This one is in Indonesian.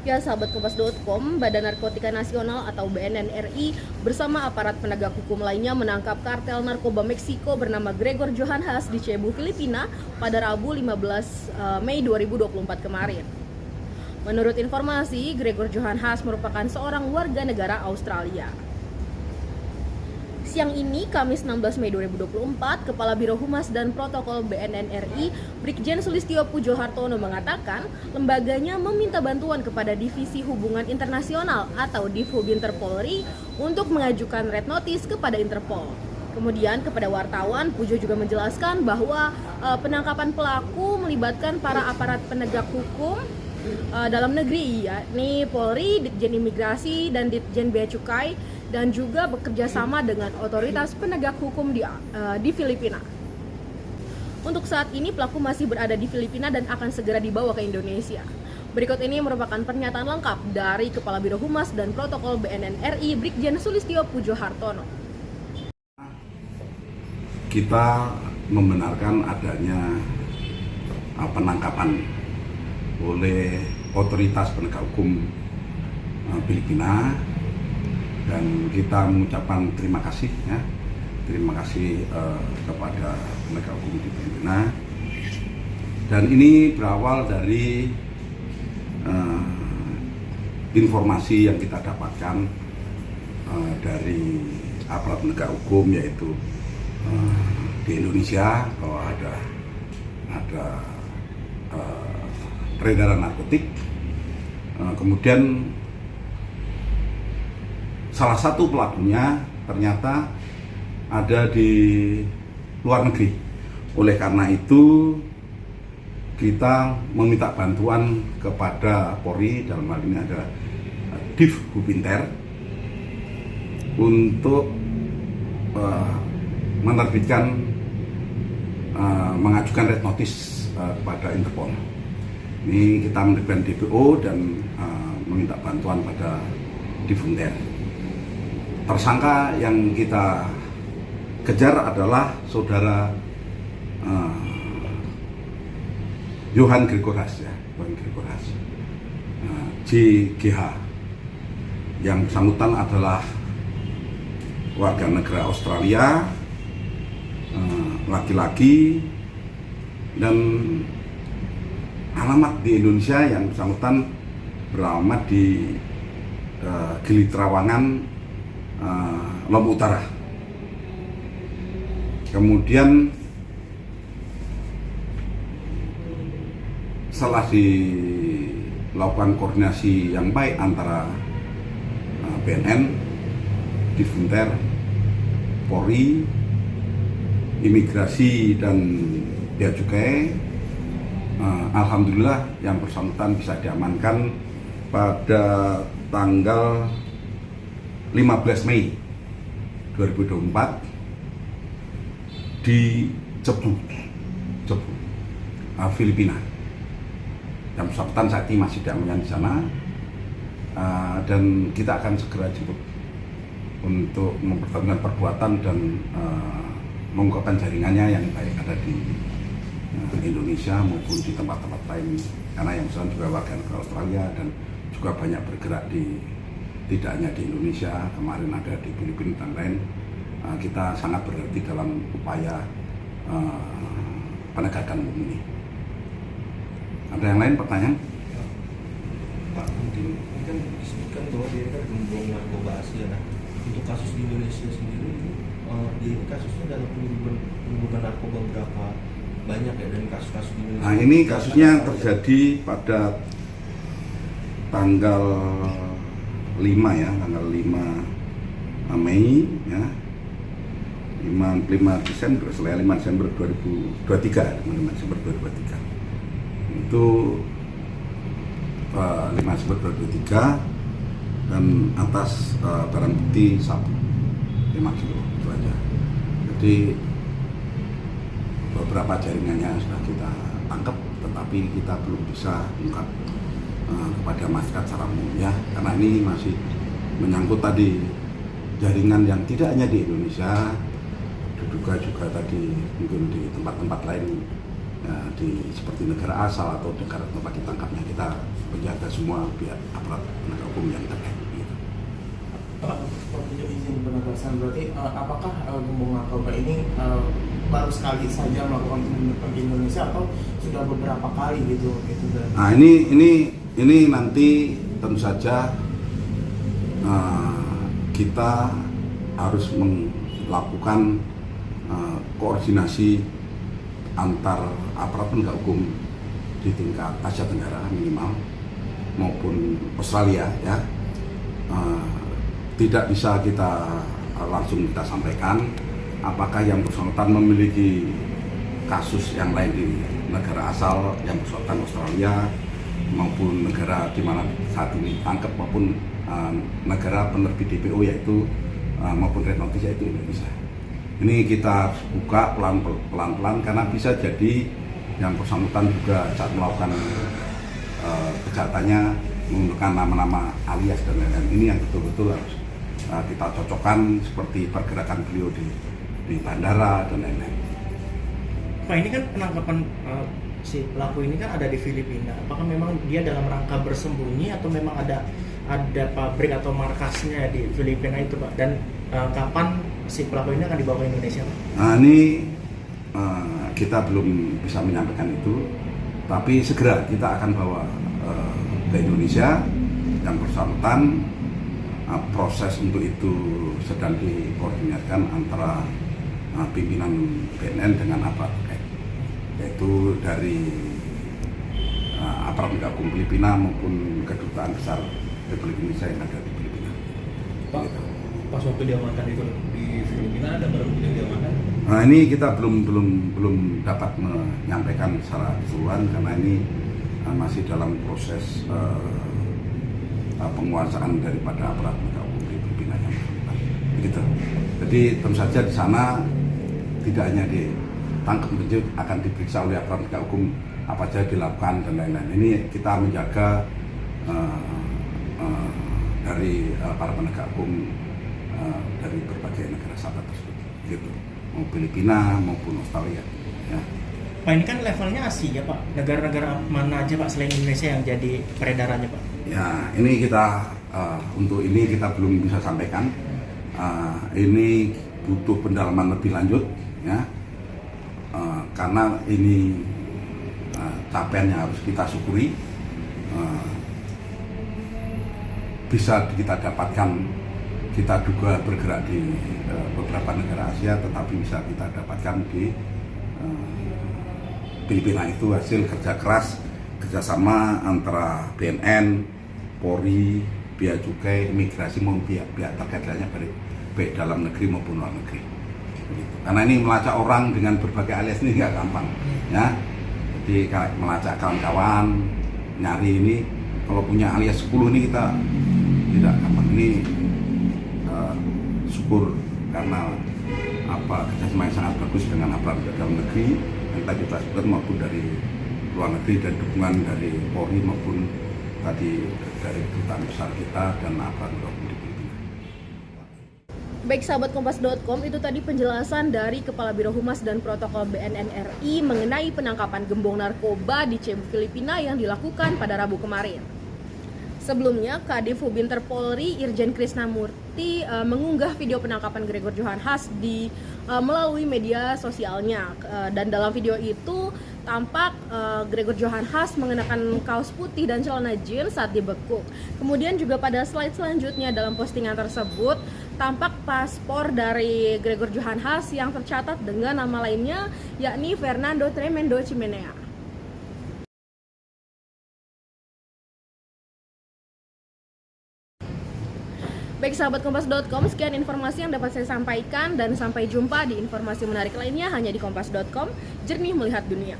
Ya, sahabat Kompas.com, Badan Narkotika Nasional atau BNN RI bersama aparat penegak hukum lainnya menangkap kartel narkoba Meksiko bernama Gregor Johan Haas di Cebu, Filipina pada Rabu 15 Mei 2024 kemarin. Menurut informasi, Gregor Johan Haas merupakan seorang warga negara Australia. Siang ini, Kamis 16 Mei 2024, Kepala Biro Humas dan Protokol BNN RI, Brigjen Sulistyo Pujo Hartono mengatakan, lembaganya meminta bantuan kepada Divisi Hubungan Internasional atau Divhub Interpolri untuk mengajukan red notice kepada Interpol. Kemudian kepada wartawan, Pujo juga menjelaskan bahwa penangkapan pelaku melibatkan para aparat penegak hukum dalam negeri, yakni Polri, Ditjen Imigrasi, dan Ditjen Bea Cukai, dan juga bekerja sama dengan otoritas penegak hukum di Filipina. Untuk saat ini pelaku masih berada di Filipina dan akan segera dibawa ke Indonesia. Berikut ini merupakan pernyataan lengkap dari Kepala Biro Humas dan Protokol BNN RI Brigjen Sulistyo Pujo Hartono. Kita membenarkan adanya penangkapan oleh otoritas penegak hukum Filipina, dan kita mengucapkan terima kasih kepada penegak hukum di Filipina. Dan ini berawal dari informasi yang kita dapatkan dari aparat penegak hukum, yaitu di Indonesia, bahwa ada peredaran narkotik. Kemudian salah satu pelakunya ternyata ada di luar negeri. Oleh karena itu kita meminta bantuan kepada Polri, dalam hal ini ada Divhub Inter, untuk menerbitkan mengajukan red notice kepada Interpol. Ini kita menerbitkan DPO dan meminta bantuan pada Divhub Inter. Tersangka yang kita kejar adalah saudara Johan Gregor Haas, JGH. Yang bersangkutan adalah warga negara Australia, laki-laki, dan alamat di Indonesia. Yang bersangkutan beralamat di Gili Trawangan, Lombok Utara. Kemudian setelah dilakukan koordinasi yang baik antara BNN, Divhub Inter, Polri, Imigrasi, dan Bea Cukai, alhamdulillah yang bersangkutan bisa diamankan pada tanggal 15 Mei 2024 di Cebu, Filipina. Yang bersangkutan saat ini masih diamankan di sana, dan kita akan segera jemput untuk mempertanggungjawabkan perbuatan dan mengungkapkan jaringannya yang baik ada di Indonesia maupun di tempat-tempat lain, karena yang bersangkutan juga warga negara Australia dan juga banyak bergerak tidak hanya di Indonesia, kemarin ada di Filipina dan lain. Kita sangat berarti dalam upaya penegakan hukum ini. Ada yang lain pertanyaan? Pak, mungkin ini kan disebutkan bahwa dia kan gembong narkoba Asia. Nah, untuk kasus di Indonesia sendiri, dia ini kasusnya dalam penyelundupan narkoba berapa banyak ya, dan kasus-kasus di Indonesia? Nah, ini kasusnya terjadi pada tanggal 5 tanggal 5 Mei ya. 5 Desember, selesai 5 Desember 2023, 5 Desember 2023. Itu 5 Desember 2023, dan atas barang bukti sabu 5 kilo, itu aja. Jadi beberapa jaringannya sudah kita tangkap, tetapi kita belum bisa ungkap kepada masyarakat secara umum ya, karena ini masih menyangkut tadi jaringan yang tidak hanya di Indonesia, diduga juga tadi mungkin di tempat-tempat lain ya, seperti negara asal atau negara tempat ditangkapnya. Kita menjaga semua pihak aparat penegak hukum yang terkait. Gitu. Pak, untuk izin penegasan berarti apakah gembong narkoba ini baru sekali saja melakukan penyelundupan di Indonesia atau sudah beberapa kali gitu? Nah ini nanti tentu saja kita harus melakukan koordinasi antar aparat penegak hukum di tingkat Asia Tenggara minimal maupun Australia ya. Tidak bisa kita langsung kita sampaikan apakah yang bersangkutan memiliki kasus yang lain di negara asal yang bersangkutan Australia maupun negara di mana saat ini tangkap maupun negara penerbit DPO yaitu maupun red notice yaitu Indonesia. Ini kita buka pelan-pelan karena bisa jadi yang bersangkutan juga saat melakukan kejahatannya menggunakan nama-nama alias dan lain-lain. Ini yang betul-betul harus kita cocokkan seperti pergerakan beliau di bandara dan lain-lain. Pak, ini kan penangkapan si pelaku ini kan ada di Filipina. Apakah memang dia dalam rangka bersembunyi atau memang ada pabrik atau markasnya di Filipina itu, Pak? Dan kapan si pelaku ini akan dibawa ke Indonesia, Pak? Nah ini kita belum bisa menyampaikan itu, tapi segera kita akan bawa ke Indonesia yang bersangkutan. Proses untuk itu sedang dikoordinasikan antara pimpinan BNN dengan aparat terkait, yaitu dari aparat penegak hukum Filipina maupun kedutaan besar Republik Indonesia yang ada di Filipina. Pak, pas waktu diamankan itu di Filipina ada barang bukti yang diamankan? Nah ini kita belum dapat menyampaikan secara keseluruhan karena ini masih dalam proses penguasaan daripada aparat penegak hukum di Filipina yang bersangkutan. Begitu. Jadi tentu saja di sana tidak hanya ditangkap menjadi akan diperiksa oleh aparat penegak hukum apa saja dilakukan dan lain-lain. Ini kita menjaga dari para penegak hukum dari berbagai negara sahabat tersebut. Gitu. Mau Filipina maupun Australia. Ya. Pak, ini kan levelnya Asia, Pak. Negara-negara mana aja, Pak, selain Indonesia yang jadi peredarannya, Pak? Ya, ini kita untuk ini kita belum bisa sampaikan. Ini butuh pendalaman lebih lanjut, ya, karena ini capaiannya harus kita syukuri. Bisa kita dapatkan, kita juga bergerak di beberapa negara Asia, tetapi bisa kita dapatkan di Filipina itu hasil kerja keras kerjasama antara BNN, Polri, Bea Cukai, Imigrasi maupun pihak terkait lainnya baik dalam negeri maupun luar negeri. Begitu. Karena ini melacak orang dengan berbagai alias ini nggak gampang, ya. Jadi melacak kawan-kawan, nyari ini kalau punya alias 10 ini kita tidak gampang. Ini syukur karena kerjasama yang sangat bagus dengan aparat dalam negeri yang tadi kita sebutkan maupun dari luar negeri dan dukungan dari Polri maupun tadi dari kedutaan besar kita dan aparat di Filipina. Baik sahabat Kompas.com, itu tadi penjelasan dari Kepala Biro Humas dan Protokol BNN RI mengenai penangkapan gembong narkoba di Cebu, Filipina yang dilakukan pada Rabu kemarin. Sebelumnya, Kadif Hubinter Polri Irjen Krisnamurti mengunggah video penangkapan Gregor Johan Has melalui media sosialnya. Dan dalam video itu tampak Gregor Johan Has mengenakan kaos putih dan celana jeans saat dibekuk. Kemudian juga pada slide selanjutnya dalam postingan tersebut tampak paspor dari Gregor Johan Has yang tercatat dengan nama lainnya yakni Fernando Tremendo Chimenea. Baik sahabat Kompas.com, sekian informasi yang dapat saya sampaikan dan sampai jumpa di informasi menarik lainnya hanya di Kompas.com, jernih melihat dunia.